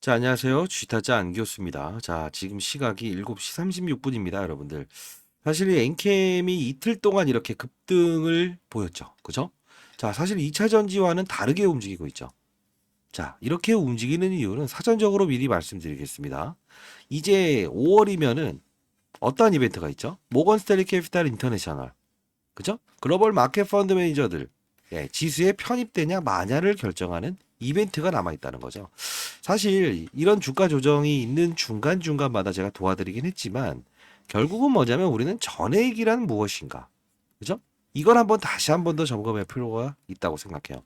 자, 안녕하세요. 쥐타짜 안교수입니다. 자, 지금 시각이 7시 36분입니다, 여러분들. 사실 이 엔캠이 이틀 동안 이렇게 급등을 보였죠. 그죠? 자, 사실 2차 전지와는 다르게 움직이고 있죠. 자, 이렇게 움직이는 이유는 사전적으로 미리 말씀드리겠습니다. 이제 5월이면은 어떠한 이벤트가 있죠? 모건 스탠리 캐피탈 인터내셔널. 그죠? 글로벌 마켓 펀드 매니저들. 예, 지수에 편입되냐 마냐를 결정하는 이벤트가 남아 있다는 거죠. 사실 이런 주가 조정이 있는 중간중간마다 제가 도와드리긴 했지만 결국은 뭐냐면 우리는 전액이란 무엇인가? 그죠? 이걸 한번 다시 한 번 더 점검할 필요가 있다고 생각해요.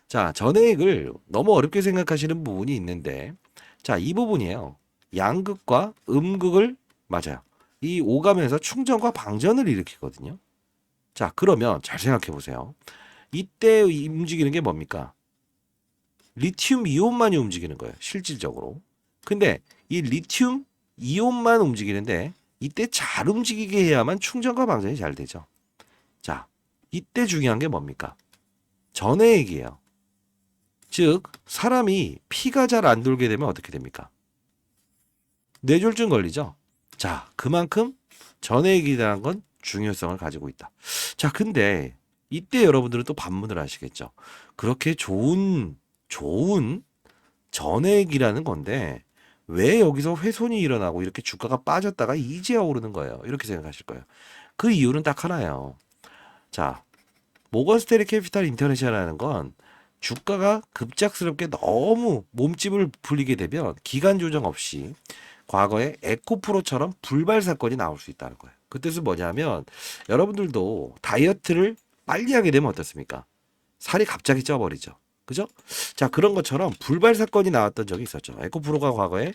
자, 전액을 너무 어렵게 생각하시는 부분이 있는데 자, 이 부분이에요. 양극과 음극을 맞아요. 이 오감에서 충전과 방전을 일으키거든요. 자, 그러면 잘 생각해 보세요. 이때 움직이는 게 뭡니까? 리튬 이온만이 움직이는 거예요. 실질적으로. 근데 이 리튬 이온만 움직이는데 이때 잘 움직이게 해야만 충전과 방전이 잘 되죠. 자, 이때 중요한 게 뭡니까? 전해액이에요. 즉, 사람이 피가 잘 안 돌게 되면 어떻게 됩니까? 뇌졸중 걸리죠. 자, 그만큼 전해액이라는 건 중요성을 가지고 있다. 자, 근데 이때 여러분들은 또 반문을 하시겠죠. 그렇게 좋은 전액이라는 건데 왜 여기서 훼손이 일어나고 이렇게 주가가 빠졌다가 이제야 오르는 거예요. 이렇게 생각하실 거예요. 그 이유는 딱 하나예요. 자, 모건 스탠리 캐피탈 인터내셔널이라는 건 주가가 급작스럽게 너무 몸집을 불리게 되면 기간 조정 없이 과거에 에코프로처럼 불발 사건이 나올 수 있다는 거예요. 그 뜻은 뭐냐면 여러분들도 다이어트를 빨리 하게 되면 어떻습니까? 살이 갑자기 쪄버리죠. 그죠? 자, 그런 것처럼 불발 사건이 나왔던 적이 있었죠. 에코프로가 과거에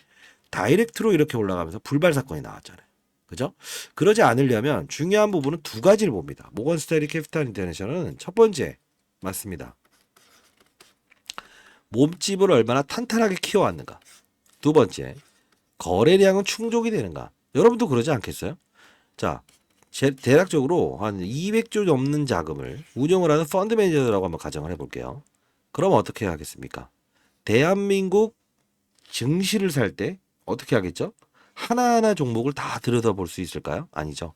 다이렉트로 이렇게 올라가면서 불발 사건이 나왔잖아요. 그죠? 그러지 않으려면 중요한 부분은 두 가지를 봅니다. 모건 스탠리 캐피탈 인터내셔널은 첫 번째, 맞습니다. 몸집을 얼마나 탄탄하게 키워왔는가. 두 번째, 거래량은 충족이 되는가. 여러분도 그러지 않겠어요? 자, 대략적으로 한 200조 넘는 자금을 운영을 하는 펀드 매니저라고 한번 가정을 해볼게요. 그럼 어떻게 하겠습니까? 대한민국 증시를 살 때 어떻게 하겠죠? 하나하나 종목을 다 들여다볼 수 있을까요? 아니죠.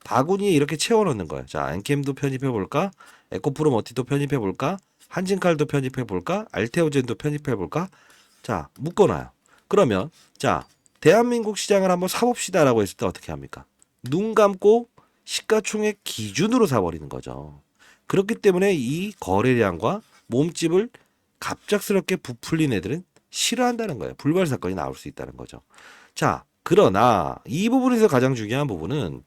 바구니에 이렇게 채워넣는 거예요. 자, 엔캠도 편입해 볼까? 에코프로 머티도 편입해 볼까? 한진칼도 편입해 볼까? 알테오젠도 편입해 볼까? 자, 묶어놔요. 그러면 자, 대한민국 시장을 한번 사봅시다라고 했을 때 어떻게 합니까? 눈 감고 시가총액 기준으로 사버리는 거죠. 그렇기 때문에 이 거래량과 몸집을 갑작스럽게 부풀린 애들은 싫어한다는 거예요. 불발 사건이 나올 수 있다는 거죠. 자, 그러나 이 부분에서 가장 중요한 부분은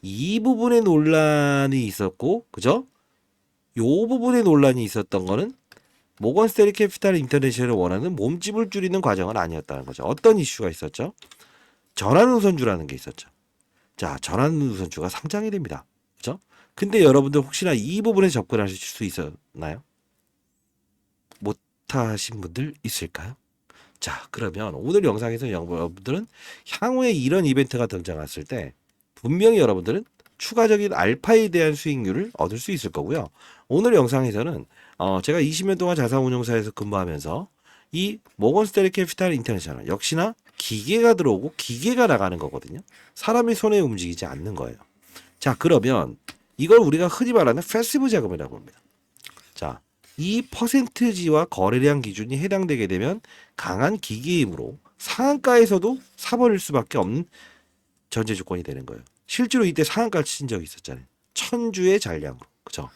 이 부분에 논란이 있었고, 그죠? 요 부분에 논란이 있었던 거는 모건 스탠리 캐피탈 인터내셔널을 원하는 몸집을 줄이는 과정은 아니었다는 거죠. 어떤 이슈가 있었죠? 전환우선주라는 게 있었죠. 자, 전환우선주가 상장이 됩니다. 그죠? 근데 여러분들 혹시나 이 부분에 접근하실 수 있었나요? 못하신 분들 있을까요? 자, 그러면 오늘 영상에서 여러분들은 향후에 이런 이벤트가 등장했을 때 분명히 여러분들은 추가적인 알파에 대한 수익률을 얻을 수 있을 거고요. 오늘 영상에서는 제가 20년 동안 자산운용사에서 근무하면서 이 모건 스탠리 캐피탈 인터내셔널 역시나 기계가 들어오고 기계가 나가는 거거든요. 사람이 손에 움직이지 않는 거예요. 자, 그러면 이걸 우리가 흔히 말하는 패시브 자금이라고 합니다. 자, 이 퍼센트지와 거래량 기준이 해당되게 되면 강한 기계 힘으로 상한가에서도 사버릴 수밖에 없는 전제 조건이 되는 거예요. 실제로 이때 상한가를 친 적이 있었잖아요. 천주의 잔량으로. 그죠?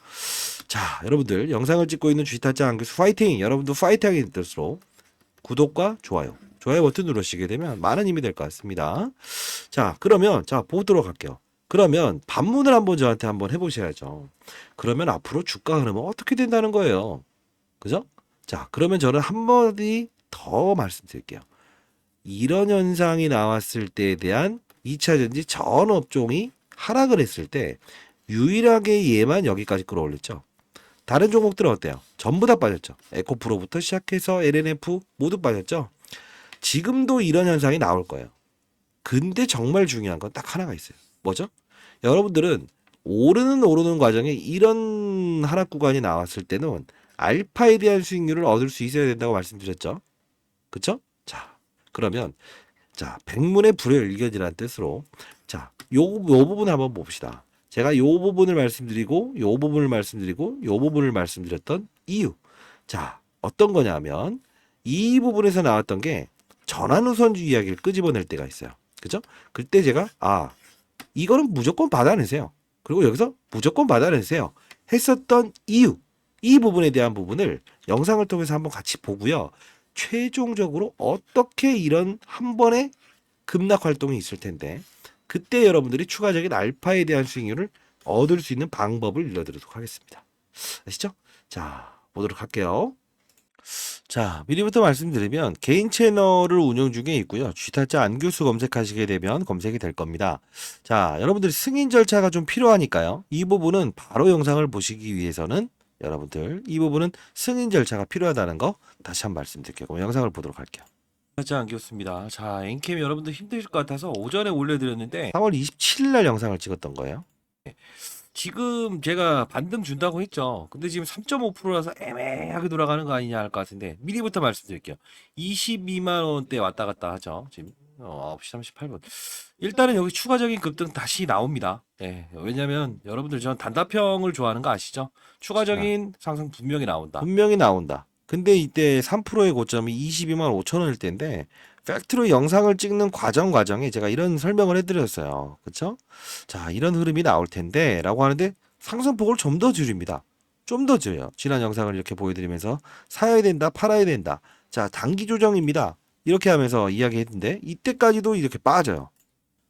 자, 여러분들 영상을 찍고 있는 쥐타짜 안교수 파이팅! 여러분도 파이팅하게 될수록 구독과 좋아요 버튼 누르시게 되면 많은 힘이 될 것 같습니다. 자, 그러면 자 보도록 할게요. 그러면 반문을 한번 저한테 한번 해보셔야죠. 그러면 앞으로 주가 흐름은 어떻게 된다는 거예요. 그죠? 자, 그러면 저는 한마디 더 말씀드릴게요. 이런 현상이 나왔을 때에 대한 2차 전지 전 업종이 하락을 했을 때 유일하게 얘만 여기까지 끌어올렸죠. 다른 종목들은 어때요? 전부 다 빠졌죠. 에코프로부터 시작해서 LNF 모두 빠졌죠. 지금도 이런 현상이 나올 거예요. 근데 정말 중요한 건 딱 하나가 있어요. 뭐죠? 여러분들은 오르는 과정에 이런 하락 구간이 나왔을 때는 알파에 대한 수익률을 얻을 수 있어야 된다고 말씀드렸죠. 그쵸? 자, 그러면 자, 백문의 불여일견이라는 뜻으로 자, 요 부분 한번 봅시다. 제가 요 부분을 말씀드리고 요 부분을 말씀드리고 요 부분을 말씀드렸던 이유. 자, 어떤 거냐면 이 부분에서 나왔던 게 전환우선주 이야기를 끄집어낼 때가 있어요. 그죠? 그때 제가 이거는 무조건 받아내세요. 그리고 여기서 무조건 받아내세요. 했었던 이유. 이 부분에 대한 부분을 영상을 통해서 한번 같이 보고요. 최종적으로 어떻게 이런 한 번의 급락 활동이 있을 텐데 그때 여러분들이 추가적인 알파에 대한 수익률을 얻을 수 있는 방법을 알려드리도록 하겠습니다. 아시죠? 자, 보도록 할게요. 자, 미리부터 말씀드리면 개인 채널을 운영 중에 있고요. 쥐타짜 안교수 검색하시게 되면 검색이 될 겁니다. 자, 여러분들 승인 절차가 좀 필요하니까요. 이 부분은 바로 영상을 보시기 위해서는 여러분들 이 부분은 승인 절차가 필요하다는 거 다시 한번 말씀드릴게요. 그럼 영상을 보도록 할게요. 쥐타짜 안교수입니다. 자, 엔캠 여러분들 힘드실 것 같아서 오전에 올려드렸는데 3월 27일 날 영상을 찍었던 거예요. 지금 제가 반등 준다고 했죠. 근데 지금 3.5%라서 애매하게 돌아가는 거 아니냐 할 것 같은데 미리부터 말씀드릴게요. 22만 원대 왔다 갔다 하죠. 지금 9시 38분. 일단은 여기 추가적인 급등 다시 나옵니다. 네, 왜냐면 여러분들 전 단답형을 좋아하는 거 아시죠? 추가적인 상승 분명히 나온다. 분명히 나온다. 근데 이때 3%의 고점이 22만 5천 원일 때인데 팩트로 영상을 찍는 과정에 제가 이런 설명을 해드렸어요. 그렇죠? 자, 이런 흐름이 나올 텐데 라고 하는데 상승폭을 좀 더 줄입니다. 좀 더 줄여요. 지난 영상을 이렇게 보여드리면서 사야 된다, 팔아야 된다. 자, 단기 조정입니다. 이렇게 하면서 이야기했는데 이때까지도 이렇게 빠져요.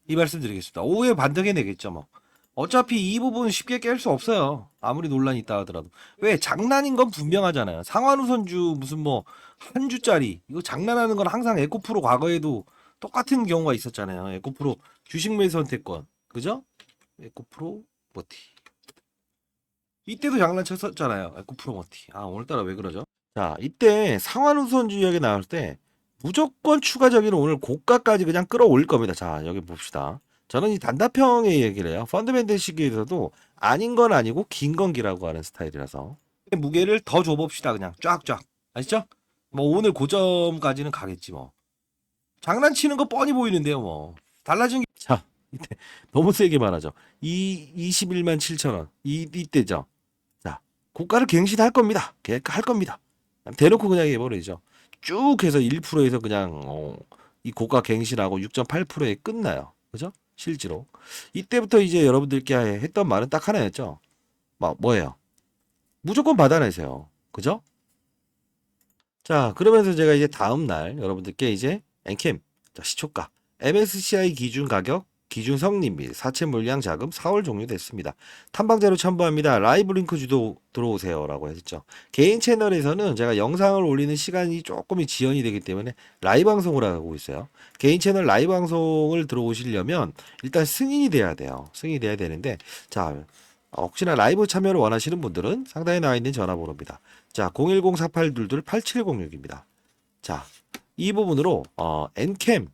이 말씀 드리겠습니다. 오후에 반등해내겠죠 뭐. 어차피 이 부분 쉽게 깰 수 없어요. 아무리 논란이 있다 하더라도. 왜? 장난인 건 분명하잖아요. 상환우선주 무슨 뭐 한 주짜리 이거 장난하는 건 항상 에코프로 과거에도 똑같은 경우가 있었잖아요. 에코프로 주식 매수 선택권. 그죠? 에코프로 머티. 이때도 장난쳤었잖아요. 에코프로 머티. 오늘따라 왜 그러죠? 자, 이때 상환우선주 이야기 나올 때 무조건 추가적인 오늘 고가까지 그냥 끌어올릴 겁니다. 자, 여기 봅시다. 저는 이 단답형의 얘기를 해요. 펀드멘트 시기에서도 아닌 건 아니고 긴 건 기라고 하는 스타일이라서 무게를 더 줘봅시다. 그냥 쫙쫙. 아시죠? 뭐 오늘 고점까지는 가겠지 뭐. 장난치는 거 뻔히 보이는데요 뭐. 달라진 게 자, 이때 너무 세게 말하죠. 21만 7천 원. 이때죠. 자, 고가를 갱신할 겁니다. 할 겁니다. 대놓고 그냥 해버리죠. 쭉 해서 1%에서 그냥 이 고가 갱신하고 6.8%에 끝나요. 그죠? 실제로. 이때부터 이제 여러분들께 했던 말은 딱 하나였죠. 뭐예요? 무조건 받아내세요. 그죠? 자, 그러면서 제가 이제 다음 날 여러분들께 이제 엔캠 시초가 MSCI 기준 가격 기준 성립 및 사채 물량 자금 4월 종료됐습니다. 탐방자료 첨부합니다. 라이브 링크 주도 들어오세요 라고 했죠. 개인 채널에서는 제가 영상을 올리는 시간이 조금이 지연이 되기 때문에 라이브 방송을 하고 있어요. 개인 채널 라이브 방송을 들어오시려면 일단 승인이 돼야 돼요. 승인이 돼야 되는데 자, 혹시나 라이브 참여를 원하시는 분들은 상단에 나와 있는 전화번호입니다. 자, 010-4822-8706입니다. 자, 이 부분으로 엔캠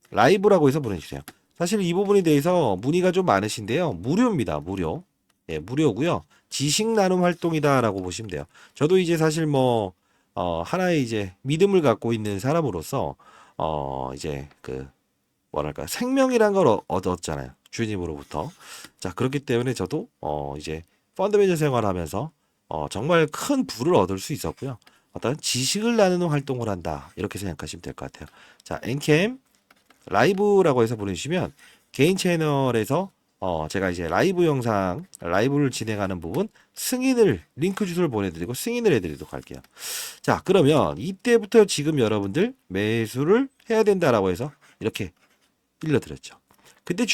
라이브라고 해서 보내주세요. 사실 이 부분에 대해서 문의가 좀 많으신데요. 무료입니다. 무료. 예, 무료고요. 지식 나눔 활동이다라고 보시면 돼요. 저도 이제 사실 하나의 이제 믿음을 갖고 있는 사람으로서 이제 뭐랄까 생명이란 걸 얻었잖아요. 주님으로부터. 자, 그렇기 때문에 저도 이제 펀드 매니저 생활하면서 정말 큰 부를 얻을 수 있었고요. 어떤 지식을 나누는 활동을 한다. 이렇게 생각하시면 될 것 같아요. 자, 엔캠 라이브라고 해서 보내주시면 개인 채널에서 제가 이제 라이브 영상 라이브를 진행하는 부분 승인을 링크 주소를 보내드리고 승인을 해드리도록 할게요. 자, 그러면 이때부터 지금 여러분들 매수를 해야 된다라고 해서 이렇게 일러드렸죠. 근데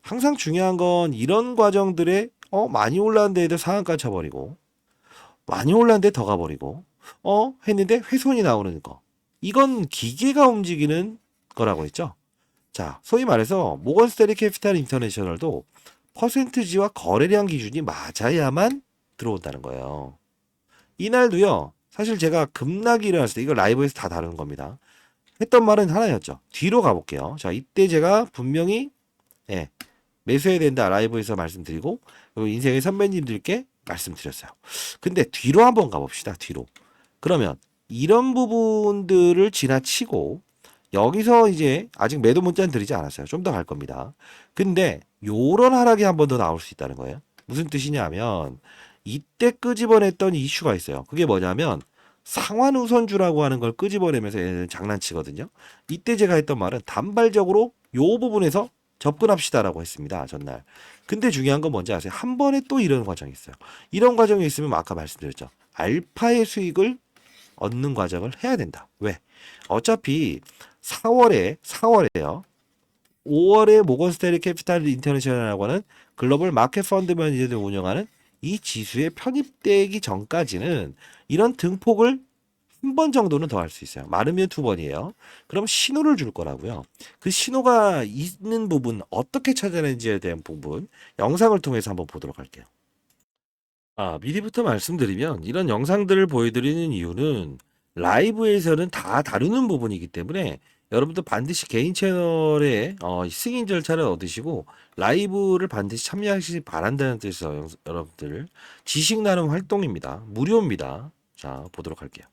항상 중요한 건 이런 과정들에 많이 올랐는데 애들 상한가 쳐버리고 많이 올랐는데 더 가버리고 했는데 훼손이 나오는 거. 이건 기계가 움직이는 거라고 했죠. 자, 소위 말해서 모건 스탠리 캐피탈 인터내셔널도 퍼센트지와 거래량 기준이 맞아야만 들어온다는 거예요. 이날도요. 사실 제가 급락이 일어났을 때 이거 라이브에서 다 다루는 겁니다. 했던 말은 하나였죠. 뒤로 가볼게요. 자, 이때 제가 분명히 매수해야 된다 라이브에서 말씀드리고 그리고 인생의 선배님들께 말씀드렸어요. 근데 뒤로 한번 가봅시다. 뒤로. 그러면 이런 부분들을 지나치고 여기서 이제 아직 매도 문자는 드리지 않았어요. 좀 더 갈 겁니다. 근데 요런 하락이 한 번 더 나올 수 있다는 거예요. 무슨 뜻이냐면 이때 끄집어냈던 이슈가 있어요. 그게 뭐냐면 상환 우선주라고 하는 걸 끄집어내면서 얘는 장난치거든요. 이때 제가 했던 말은 단발적으로 요 부분에서 접근합시다라고 했습니다. 전날. 근데 중요한 건 뭔지 아세요? 한 번에 또 이런 과정이 있어요. 이런 과정이 있으면 아까 말씀드렸죠. 알파의 수익을 얻는 과정을 해야 된다. 왜? 어차피 4월에요. 5월에 모건 스탠리 캐피탈 인터내셔널이라고 하는 글로벌 마켓 펀드 매니저들이 운영하는 이 지수에 편입되기 전까지는 이런 등폭을 한 번 정도는 더 할 수 있어요. 많으면 두 번이에요. 그럼 신호를 줄 거라고요. 그 신호가 있는 부분 어떻게 찾아내는지에 대한 부분 영상을 통해서 한번 보도록 할게요. 미리부터 말씀드리면 이런 영상들을 보여드리는 이유는 라이브에서는 다 다루는 부분이기 때문에 여러분들 반드시 개인 채널에 승인 절차를 얻으시고 라이브를 반드시 참여하시기 바란다는 뜻에서 여러분들 지식 나눔 활동입니다. 무료입니다. 자, 보도록 할게요.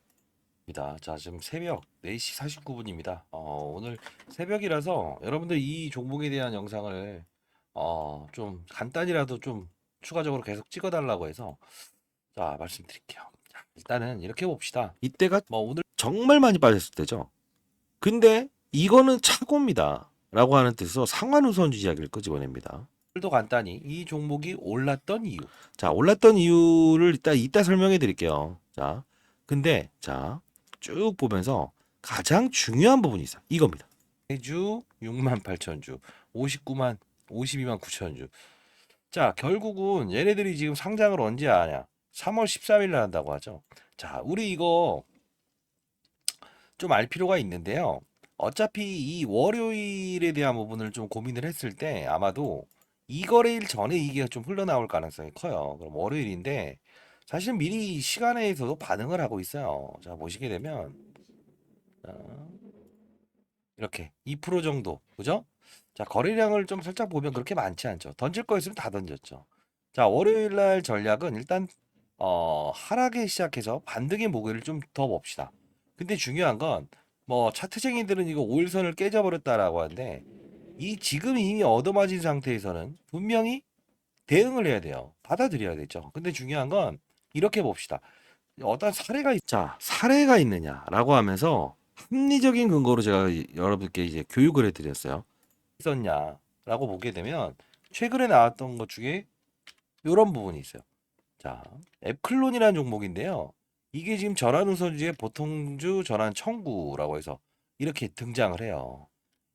자, 지금 새벽 4시 49분입니다. 오늘 새벽이라서 여러분들 이 종목에 대한 영상을 좀 간단히라도 좀 추가적으로 계속 찍어달라고 해서 자, 말씀드릴게요. 자, 일단은 이렇게 봅시다. 이때가 뭐 오늘 정말 많이 빠졌을 때죠. 근데 이거는 착오입니다. 라고 하는 뜻으로 상환우선주 이야기를 끄집어냅니다. 오늘도 간단히 이 종목이 올랐던 이유. 자, 올랐던 이유를 이따 설명해 드릴게요. 자, 근데 자, 쭉 보면서 가장 중요한 부분이 있어요. 이겁니다. 매주 68,000주, 52만 9천 주. 자, 결국은 얘네들이 지금 상장을 언제 하냐? 3월 13일 날 한다고 하죠. 자, 우리 이거 좀 알 필요가 있는데요. 어차피 이 월요일에 대한 부분을 좀 고민을 했을 때 아마도 이 거래일 전에 이게 좀 흘러나올 가능성이 커요. 그럼 월요일인데 사실 미리 시간에서도 반응을 하고 있어요. 자, 보시게 되면 자, 이렇게 2% 정도, 그죠? 자, 거래량을 좀 살짝 보면 그렇게 많지 않죠. 던질 거 있으면 다 던졌죠. 자, 월요일 날 전략은 일단 하락에 시작해서 반등의 목요일을 좀 더 봅시다. 근데 중요한 건 뭐 차트쟁이들은 이거 5일선을 깨져버렸다라고 하는데 이 지금 이미 얻어맞은 상태에서는 분명히 대응을 해야 돼요. 받아들여야 되죠. 근데 중요한 건 이렇게 봅시다. 어떤 자, 사례가 있느냐라고 하면서 합리적인 근거로 제가 여러분께 이제 교육을 해드렸어요. 있었냐라고 보게 되면 최근에 나왔던 것 중에 이런 부분이 있어요. 자, 앱클론이라는 종목인데요. 이게 지금 전환 우선주의 보통주 전환 청구라고 해서 이렇게 등장을 해요.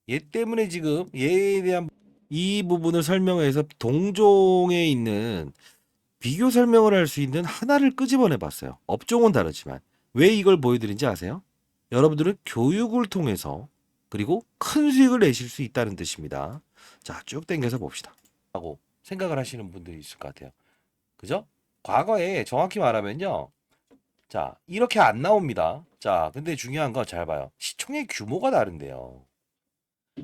얘 때문에 지금 얘에 대한 이 부분을 설명해서 동종에 있는 비교 설명을 할 수 있는 하나를 끄집어내 봤어요. 업종은 다르지만. 왜 이걸 보여드린지 아세요? 여러분들은 교육을 통해서 그리고 큰 수익을 내실 수 있다는 뜻입니다. 자, 쭉 당겨서 봅시다. 하고 생각을 하시는 분들이 있을 것 같아요. 그죠? 과거에 정확히 말하면요. 자, 이렇게 안 나옵니다. 자, 근데 중요한 건 잘 봐요. 시총의 규모가 다른데요.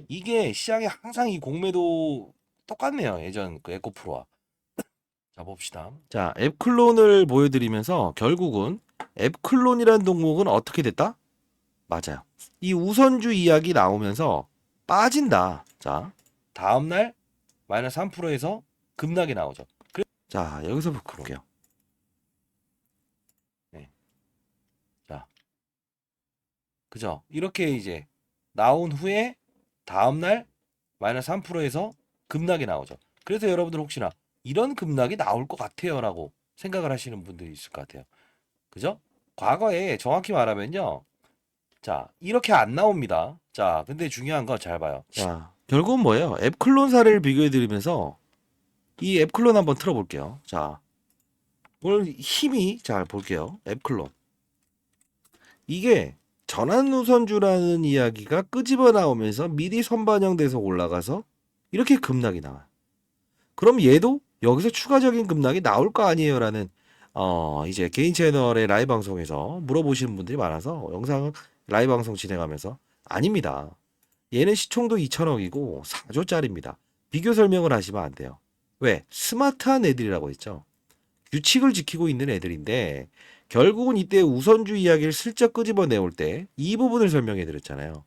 이게 시장에 항상 이 공매도 똑같네요. 예전 그 에코프로와. 자, 봅시다. 자, 앱클론을 보여드리면서 결국은 앱클론이라는 종목은 어떻게 됐다? 맞아요. 이 우선주 이야기 나오면서 빠진다. 자, 다음날 마이너스 3%에서 급락이 나오죠. 자, 여기서 볼게요. 네. 자, 그죠? 이렇게 이제 나온 후에 다음날 마이너스 3%에서 급락이 나오죠. 그래서 여러분들 혹시나 이런 급락이 나올 것 같아요라고 생각을 하시는 분들이 있을 것 같아요. 그죠? 과거에 정확히 말하면요. 자, 이렇게 안 나옵니다. 자, 근데 중요한 건 잘 봐요. 자, 결국은 뭐예요? 앱클론 사례를 비교해 드리면서 이 앱클론 한번 틀어볼게요. 자, 오늘 힘이 잘 볼게요. 앱클론. 이게 전환우선주라는 이야기가 끄집어 나오면서 미리 선반영돼서 올라가서 이렇게 급락이 나와요. 그럼 얘도 여기서 추가적인 급락이 나올 거 아니에요라는 이제 개인 채널의 라이브 방송에서 물어보시는 분들이 많아서 영상 라이브 방송 진행하면서 아닙니다. 얘는 시총도 2천억이고 4조짜리입니다. 비교 설명을 하시면 안 돼요. 왜? 스마트한 애들이라고 했죠. 규칙을 지키고 있는 애들인데 결국은 이때 우선주 이야기를 슬쩍 끄집어 내올 때 이 부분을 설명해 드렸잖아요.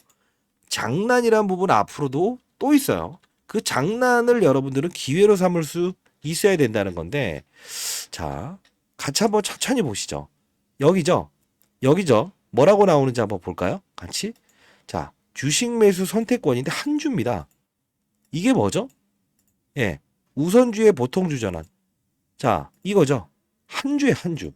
장난이란 부분 앞으로도 또 있어요. 그 장난을 여러분들은 기회로 삼을 수 있어야 된다는 건데, 자, 같이 한번 천천히 보시죠. 여기죠? 여기죠? 뭐라고 나오는지 한번 볼까요? 같이. 자, 주식 매수 선택권인데 한 주입니다. 이게 뭐죠? 예. 우선주의 보통주 전환. 자, 이거죠. 한 주에 한 주.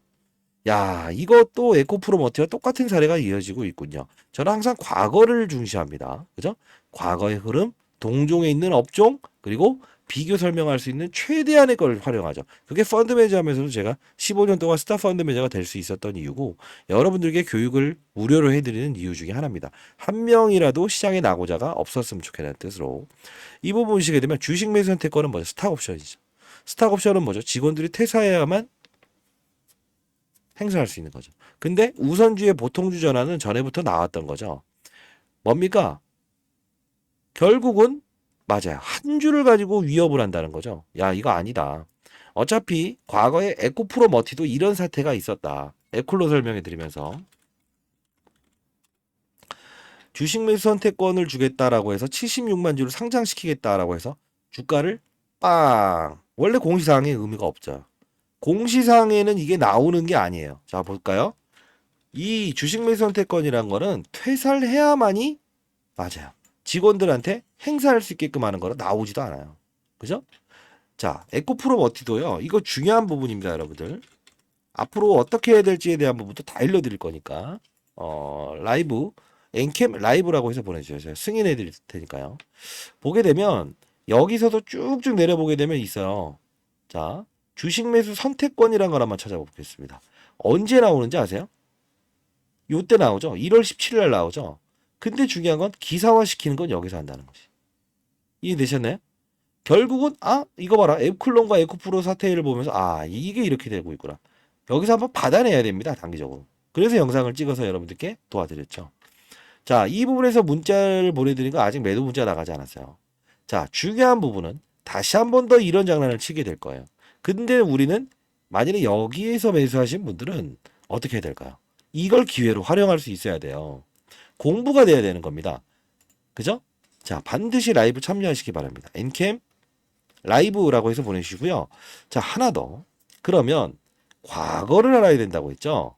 야, 이것도 에코프로머티와 똑같은 사례가 이어지고 있군요. 저는 항상 과거를 중시합니다. 그죠? 과거의 흐름, 동종에 있는 업종, 그리고 비교 설명할 수 있는 최대한의 걸 활용하죠. 그게 펀드 매니저 하면서도 제가 15년 동안 스타 펀드 매니저가 될 수 있었던 이유고, 여러분들께 교육을 무료로 해드리는 이유 중에 하나입니다. 한 명이라도 시장에 나고자가 없었으면 좋겠다는 뜻으로. 이 부분 보시게 되면 주식 매수 선택권은 뭐죠? 스탁 옵션이죠. 스탁 옵션은 뭐죠? 직원들이 퇴사해야만 행사할 수 있는 거죠. 근데 우선주의 보통주 전환은 전에부터 나왔던 거죠. 뭡니까? 결국은 맞아요. 한 주를 가지고 위협을 한다는 거죠. 야, 이거 아니다. 어차피 과거에 에코프로 머티도 이런 사태가 있었다. 에콜로 설명해 드리면서 주식 매수 선택권을 주겠다라고 해서 76만 주를 상장시키겠다라고 해서 주가를 빵. 원래 공시사항에 의미가 없죠. 공시사항에는 이게 나오는 게 아니에요. 자, 볼까요? 이 주식 매수 선택권이란 거는 퇴사를 해야만이 맞아요. 직원들한테 행사할 수 있게끔 하는 거라 나오지도 않아요. 그죠? 자, 에코프로 머티도요. 이거 중요한 부분입니다, 여러분들. 앞으로 어떻게 해야 될지에 대한 부분도 다 알려드릴 거니까 라이브 엔캠 라이브라고 해서 보내주세요. 제가 승인해 드릴 테니까요. 보게 되면 여기서도 쭉쭉 내려보게 되면 있어요. 자, 주식 매수 선택권이란 걸 한번 찾아보겠습니다. 언제 나오는지 아세요? 요때 나오죠. 1월 17일 날 나오죠. 근데 중요한 건 기사화 시키는 건 여기서 한다는 것이. 이해되셨나요? 결국은 이거 봐라. 앱클론과 에코프로 사태를 보면서 이게 이렇게 되고 있구나. 여기서 한번 받아내야 됩니다. 단기적으로. 그래서 영상을 찍어서 여러분들께 도와드렸죠. 자, 이 부분에서 문자를 보내드린 거 아직 매도 문자 나가지 않았어요. 자, 중요한 부분은 다시 한 번 더 이런 장난을 치게 될 거예요. 근데 우리는 만약에 여기에서 매수하신 분들은 어떻게 해야 될까요? 이걸 기회로 활용할 수 있어야 돼요. 공부가 돼야 되는 겁니다. 그죠? 자, 반드시 라이브 참여하시기 바랍니다. 엔캠 라이브라고 해서 보내주시고요. 자, 하나 더. 그러면 과거를 알아야 된다고 했죠?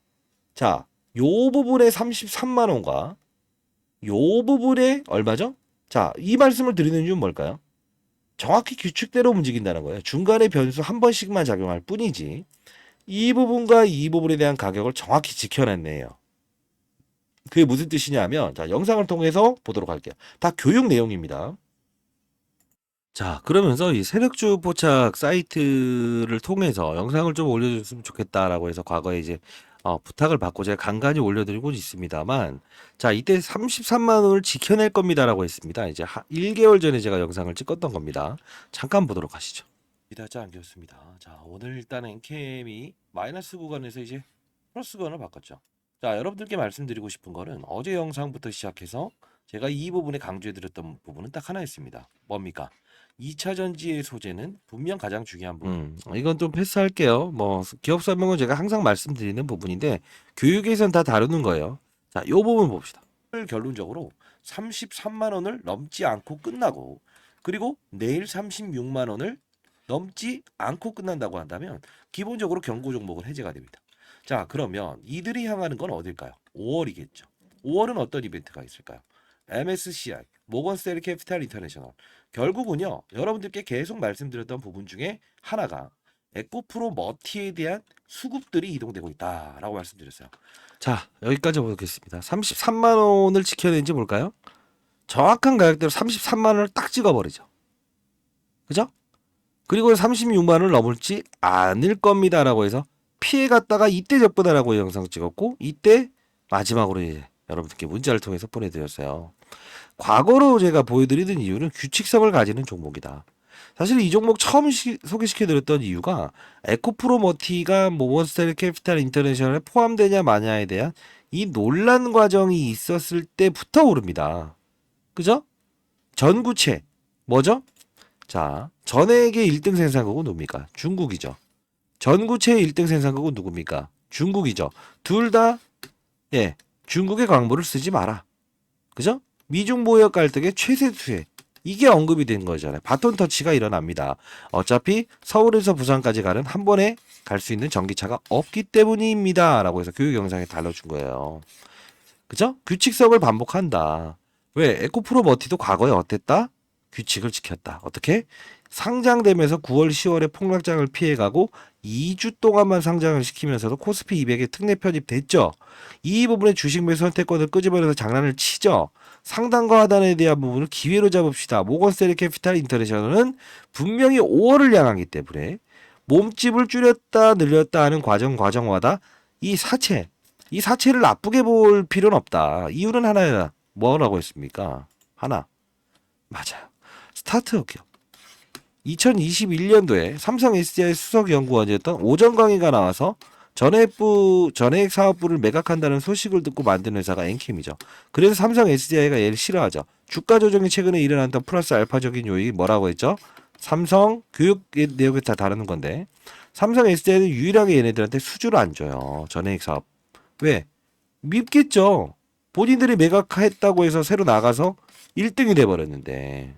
자, 요 부분에 33만 원과 요 부분에 얼마죠? 자, 이 말씀을 드리는 이유는 뭘까요? 정확히 규칙대로 움직인다는 거예요. 중간에 변수 한 번씩만 작용할 뿐이지 이 부분과 이 부분에 대한 가격을 정확히 지켜냈네요. 그게 무슨 뜻이냐면 자, 영상을 통해서 보도록 할게요. 다 교육 내용입니다. 자, 그러면서 이 세력주 포착 사이트를 통해서 영상을 좀 올려줬으면 좋겠다라고 해서 과거에 이제 부탁을 받고 제가 간간히 올려드리고 있습니다만, 자, 이때 33만 원을 지켜낼 겁니다라고 했습니다. 이제 1개월 전에 제가 영상을 찍었던 겁니다. 잠깐 보도록 하시죠. 미다지 안겼습니다. 자, 오늘 일단 엔캠이 마이너스 구간에서 이제 플러스 구간을 바꿨죠. 자, 여러분들께 말씀드리고 싶은 거는 어제 영상부터 시작해서 제가 이 부분에 강조해드렸던 부분은 딱 하나 있습니다. 뭡니까? 2차 전지의 소재는 분명 가장 중요한 부분. 이건 좀 패스할게요. 뭐 기업 설명은 제가 항상 말씀드리는 부분인데 교육에선 다 다루는 거예요. 자, 요 부분 봅시다. 결론적으로 33만 원을 넘지 않고 끝나고 그리고 내일 36만 원을 넘지 않고 끝난다고 한다면 기본적으로 경고 종목은 해제가 됩니다. 자, 그러면 이들이 향하는 건 어딜까요? 5월이겠죠. 5월은 어떤 이벤트가 있을까요? MSCI, 모건 스탠리 캐피탈 인터내셔널. 결국은요, 여러분들께 계속 말씀드렸던 부분 중에 하나가 에코프로 머티에 대한 수급들이 이동되고 있다라고 말씀드렸어요. 자, 여기까지 보겠습니다. 33만 원을 지켜낸지 볼까요? 정확한 가격대로 33만 원을 딱 찍어버리죠. 그죠? 그리고 36만 원을 넘을지 않을 겁니다라고 해서 피해갔다가 이때 접근하라고 영상 찍었고 이때 마지막으로 이제 여러분들께 문자를 통해서 보내드렸어요. 과거로 제가 보여드리는 이유는 규칙성을 가지는 종목이다. 사실 이 종목 처음 소개시켜드렸던 이유가 에코프로머티가 모건스탠리 캐피탈 인터내셔널에 포함되냐 마냐에 대한 이 논란 과정이 있었을 때부터 오릅니다. 그죠? 전구체 뭐죠? 자, 전액의 1등 생산국은 누굽니까? 중국이죠. 전구체의 1등 생산국은 누굽니까? 중국이죠. 둘 다 예, 중국의 광물을 쓰지 마라. 그죠? 미중 무역 갈등의 최대 수혜. 이게 언급이 된 거잖아요. 바톤 터치가 일어납니다. 어차피 서울에서 부산까지 가는 한 번에 갈 수 있는 전기차가 없기 때문입니다. 라고 해서 교육 영상에 달려준 거예요. 그죠? 규칙성을 반복한다. 왜? 에코프로 머티도 과거에 어땠다? 규칙을 지켰다. 어떻게? 상장되면서 9월, 10월에 폭락장을 피해가고 2주 동안만 상장을 시키면서도 코스피 200에 특례 편입됐죠. 이 부분에 주식 매수 선택권을 끄집어내서 장난을 치죠. 상단과 하단에 대한 부분을 기회로 잡읍시다. 모건스탠리 캐피탈 인터내셔널은 분명히 5월을 향하기 때문에 몸집을 줄였다 늘렸다 하는 과정마다 이 사채 이 사체를 나쁘게 볼 필요는 없다. 이유는 하나야. 뭐라고 했습니까? 하나. 맞아요. 스타트업 기업. 2021년도에 삼성 SDI 수석연구원이었던 오전 강의가 나와서 전액 사업부를 매각한다는 소식을 듣고 만든 회사가 엔캠이죠. 그래서 삼성 SDI가 얘를 싫어하죠. 주가 조정이 최근에 일어났던 플러스 알파적인 요인이 뭐라고 했죠? 삼성 교육 내용에 다 다루는 건데 삼성 SDI는 유일하게 얘네들한테 수주를 안 줘요. 전액 사업. 왜? 밉겠죠. 본인들이 매각했다고 해서 새로 나가서 1등이 돼버렸는데.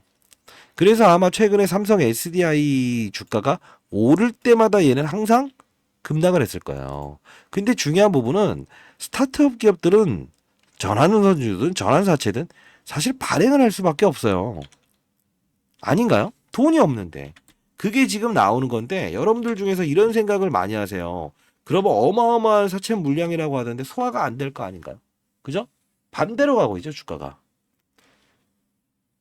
그래서 아마 최근에 삼성 SDI 주가가 오를 때마다 얘는 항상 급락을 했을 거예요. 근데 중요한 부분은 스타트업 기업들은 전환 선주든 전환 사채든 사실 발행을 할 수밖에 없어요. 아닌가요? 돈이 없는데. 그게 지금 나오는 건데 여러분들 중에서 이런 생각을 많이 하세요. 그러면 어마어마한 사채 물량이라고 하던데 소화가 안 될 거 아닌가요? 그죠? 반대로 가고 있죠, 주가가.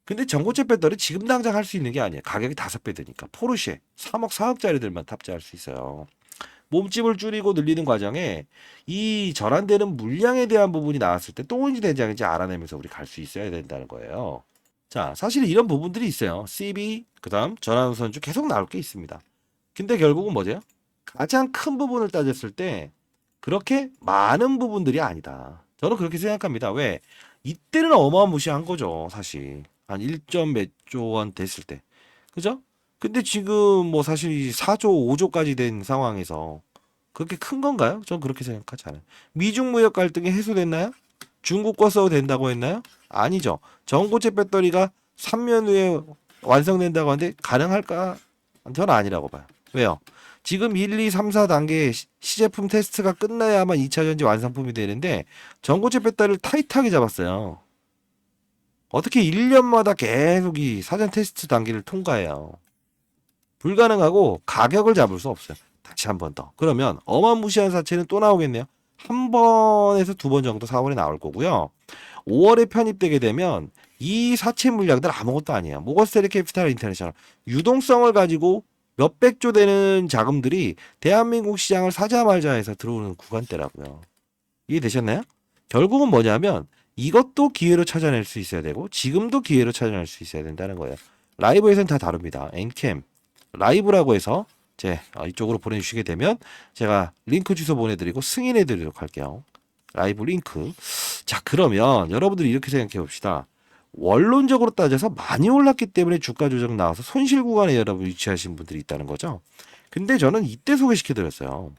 근데 전고체 배터리 지금 당장 할 수 있는 게 아니에요. 가격이 5배 드니까. 포르쉐 3억 4억짜리들만 탑재할 수 있어요. 몸집을 줄이고 늘리는 과정에 이 절안되는 물량에 대한 부분이 나왔을 때 똥인지 된장인지 알아내면서 우리 갈 수 있어야 된다는 거예요. 자, 사실 이런 부분들이 있어요. CB, 그다음 전환선주 계속 나올 게 있습니다. 근데 결국은 뭐죠? 가장 큰 부분을 따졌을 때 그렇게 많은 부분들이 아니다. 저는 그렇게 생각합니다. 왜? 이때는 어마무시한 거죠, 사실. 한 1점 몇 조 원 됐을 때. 그죠? 근데 지금 뭐 사실 4조, 5조까지 된 상황에서 그렇게 큰 건가요? 전 그렇게 생각하지 않아요. 미중 무역 갈등이 해소됐나요? 중국 거 써도 된다고 했나요? 아니죠. 전고체 배터리가 3년 후에 완성된다고 하는데 가능할까? 저는 아니라고 봐요. 왜요? 지금 1, 2, 3, 4단계 시제품 테스트가 끝나야만 2차 전지 완성품이 되는데 전고체 배터리를 타이트하게 잡았어요. 어떻게 1년마다 계속 이 사전 테스트 단계를 통과해요. 불가능하고 가격을 잡을 수 없어요. 다시 한 번 더. 그러면 어마무시한 사채는 또 나오겠네요. 한 번에서 두 번 정도 4월에 나올 거고요. 5월에 편입되게 되면 이 사채 물량들 아무것도 아니에요. 모건스탠리 캐피탈 인터내셔널 유동성을 가지고 몇백 조 되는 자금들이 대한민국 시장을 사자 말자 해서 들어오는 구간대라고요. 이해되셨나요? 결국은 뭐냐면 이것도 기회로 찾아낼 수 있어야 되고 지금도 기회로 찾아낼 수 있어야 된다는 거예요. 라이브에서는 다 다릅니다. 엔캠 라이브라고 해서 이쪽으로 보내주시게 되면 제가 링크 주소 보내드리고 승인해 드리도록 할게요. 라이브 링크. 자, 그러면 여러분들이 이렇게 생각해 봅시다. 원론적으로 따져서 많이 올랐기 때문에 주가 조정 나와서 손실 구간에 여러분 위치하신 분들이 있다는 거죠. 근데 저는 이때 소개시켜 드렸어요.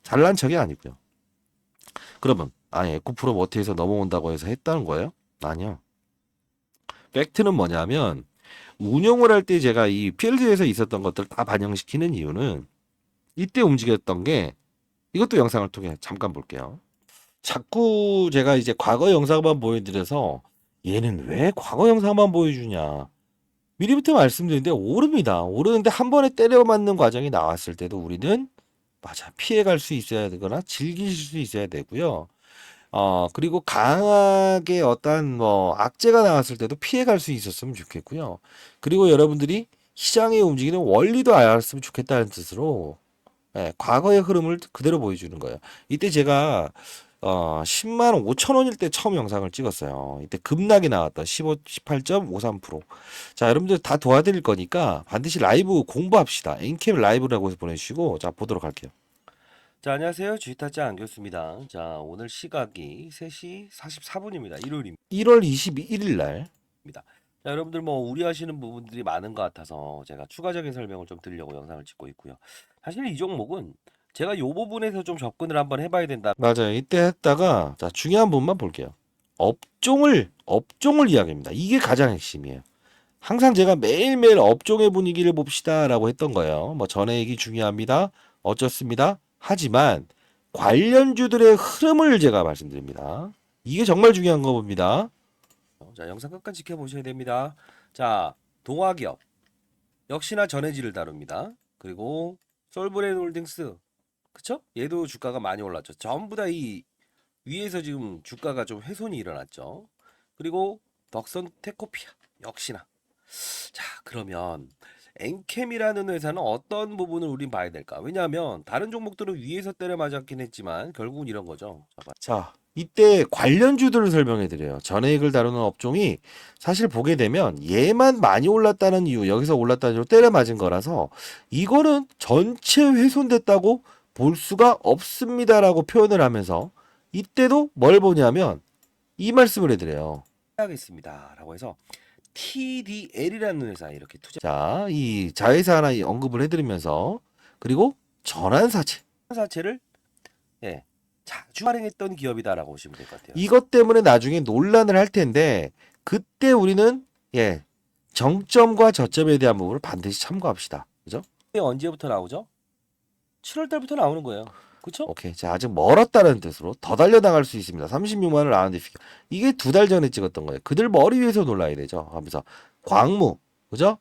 잘난 척이 아니고요. 그러면 아니 에코프로 머티에서 넘어온다고 해서 했다는 거예요? 아니요. 팩트는 뭐냐면 운영을 할 때 제가 이 필드에서 있었던 것들 다 반영시키는 이유는 이때 움직였던 게 이것도 영상을 통해 잠깐 볼게요. 자꾸 제가 이제 과거 영상만 보여드려서 얘는 왜 과거 영상만 보여주냐. 미리부터 말씀드리는데 오릅니다. 오르는데 한 번에 때려 맞는 과정이 나왔을 때도 우리는 맞아 피해갈 수 있어야 되거나 즐기실 수 있어야 되고요. 그리고 강하게 어떤 뭐 악재가 나왔을 때도 피해갈 수 있었으면 좋겠고요. 그리고 여러분들이 시장이 움직이는 원리도 알았으면 좋겠다는 뜻으로 과거의 흐름을 그대로 보여주는 거예요. 이때 제가 10만 5천 원일 때 처음 영상을 찍었어요. 이때 급락이 나왔던 18.53%. 자, 여러분들 다 도와드릴 거니까 반드시 라이브 공부합시다. 엔캠 라이브라고 해서 보내주시고 자, 보도록 할게요. 자, 안녕하세요. 주식타짜 안교수입니다. 자, 오늘 시각이 3시 44분입니다. 일요일입니다. 1월 21일 날입니다. 자, 여러분들 뭐 우려하시는 부분들이 많은 것 같아서 제가 추가적인 설명을 좀 드리려고 영상을 찍고 있고요. 사실 이 종목은 제가 요 부분에서 좀 접근을 한번 해봐야 된다. 맞아요. 이때 했다가 자, 중요한 부분만 볼게요. 업종을 이야기합니다. 이게 가장 핵심이에요. 항상 제가 매일매일 업종의 분위기를 봅시다라고 했던 거예요. 뭐 전해액이 중요합니다. 어쩌습니다. 하지만 관련주들의 흐름을 제가 말씀드립니다. 이게 정말 중요한 거 봅니다. 자, 영상 끝까지 지켜보셔야 됩니다. 자, 동화기업 역시나 전해질을 다룹니다. 그리고 솔브레인홀딩스, 그쵸? 얘도 주가가 많이 올랐죠. 전부 다 이 위에서 지금 주가가 좀 훼손이 일어났죠. 그리고 덕선 테코피아 역시나. 자, 그러면 엔캠이라는 회사는 어떤 부분을 우린 봐야 될까? 왜냐하면 다른 종목들은 위에서 때려 맞았긴 했지만 결국은 이런 거죠. 자, 이때 관련주들을 설명해 드려요. 전해액을 다루는 업종이 사실 보게 되면 얘만 많이 올랐다는 이유, 여기서 올랐다는 이유로 때려 맞은 거라서 이거는 전체 훼손됐다고 볼 수가 없습니다라고 표현을 하면서 이때도 뭘 보냐면 이 말씀을 해드려요. 해야겠습니다라고 해서 TDL이라는 회사에 이렇게 투자. 자, 이 자회사 하나 언급을 해드리면서 그리고 전환사채. 사채를 예, 자주 발행했던 기업이다라고 보시면 될 것 같아요. 이것 때문에 나중에 논란을 할 텐데 그때 우리는 예, 정점과 저점에 대한 부분을 반드시 참고합시다. 그죠? 이게 언제부터 나오죠? 7월 달부터 나오는 거예요. 그렇죠? 오케이. 자, 아직 멀었다는 뜻으로 더 달려나갈 수 있습니다. 36만 원 라운드 피겨. 이게 2달 전에 찍었던 거예요. 그들 머리 위에서 놀라야 되죠. 하면서 광무. 그죠?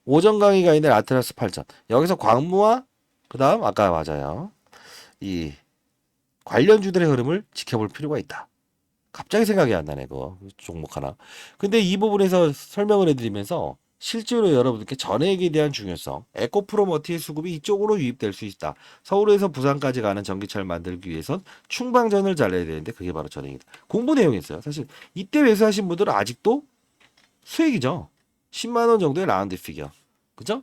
오전 강의가 있는 아트라스 8전. 여기서 광무와 그다음 아까 맞아요. 이 관련주들의 흐름을 지켜볼 필요가 있다. 갑자기 생각이 안 나네, 그거. 종목 하나. 근데 이 부분에서 설명을 해드리면서 실제로 여러분들께 전액에 대한 중요성, 에코프로머티의 수급이 이쪽으로 유입될 수 있다. 서울에서 부산까지 가는 전기차를 만들기 위해선 충방전을 잘라야 되는데 그게 바로 전액이다. 공부 내용이었어요. 사실 이때 매수하신 분들은 아직도 수익이죠. 10만 원 정도의 라운드 피겨. 그죠?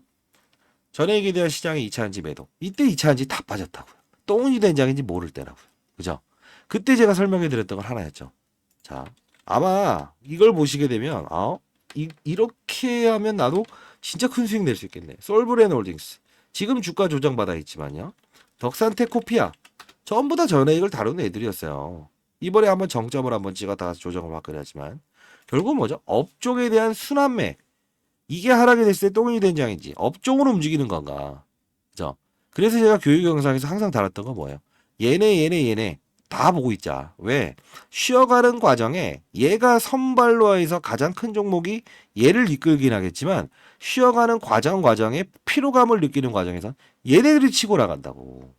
전액에 대한 시장의 2차전지 매도. 이때 2차전지 다 빠졌다고요. 똥이 된장인지 모를 때라고요. 그죠? 그때 제가 설명해 드렸던 건 하나였죠. 자, 아마 이걸 보시게 되면 이렇게 하면 나도 진짜 큰 수익 낼 수 있겠네. 솔브레인 홀딩스. 지금 주가 조정받아 있지만요. 덕산테코피아. 전부 다 전해익을 다루는 애들이었어요. 이번에 한번 정점을 한번 찍었다가 조정을 받긴 하지만 결국 뭐죠? 업종에 대한 순환매. 이게 하락이 됐을 때 똥이 된장인지 업종으로 움직이는 건가. 그죠? 그래서 제가 교육 영상에서 항상 다뤘던 건 뭐예요? 얘네 다 보고 있자. 왜? 쉬어가는 과정에 얘가 선발로해서 가장 큰 종목이 얘를 이끌긴 하겠지만 쉬어가는 과정에 피로감을 느끼는 과정에서 얘네들이 치고 나간다고.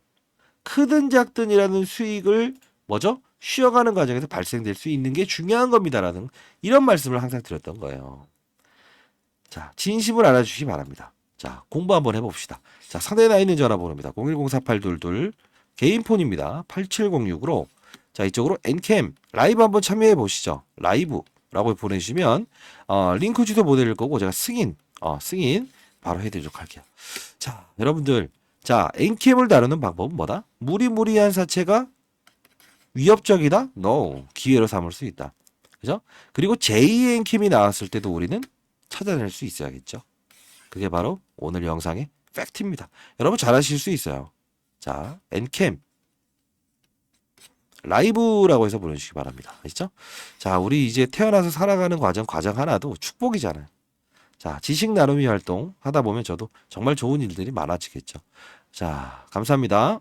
크든 작든이라는 수익을 뭐죠? 쉬어가는 과정에서 발생될 수 있는 게 중요한 겁니다라는 이런 말씀을 항상 드렸던 거예요. 자, 진심을 알아주시기 바랍니다. 자, 공부 한번 해봅시다. 자, 상단에 나 있는 전화번호입니다. 010-4822 개인폰입니다. 8706으로 자, 이쪽으로 엔캠 라이브 한번 참여해 보시죠. 라이브라고 보내주시면 링크 주소 보내릴 거고 제가 승인 바로 해드리도록 할게요. 자, 여러분들 자, 엔캠을 다루는 방법은 뭐다? 무리무리한 사채가 위협적이다? No. 기회로 삼을 수 있다. 그죠? 그리고 제2의 엔캠이 나왔을 때도 우리는 찾아낼 수 있어야겠죠. 그게 바로 오늘 영상의 팩트입니다. 여러분 잘하실 수 있어요. 자, 엔캠 라이브라고 해서 보내주시기 바랍니다. 아시죠? 자, 우리 이제 태어나서 살아가는 과정 하나도 축복이잖아요. 자, 지식 나눔이 활동 하다 보면 저도 정말 좋은 일들이 많아지겠죠. 자, 감사합니다.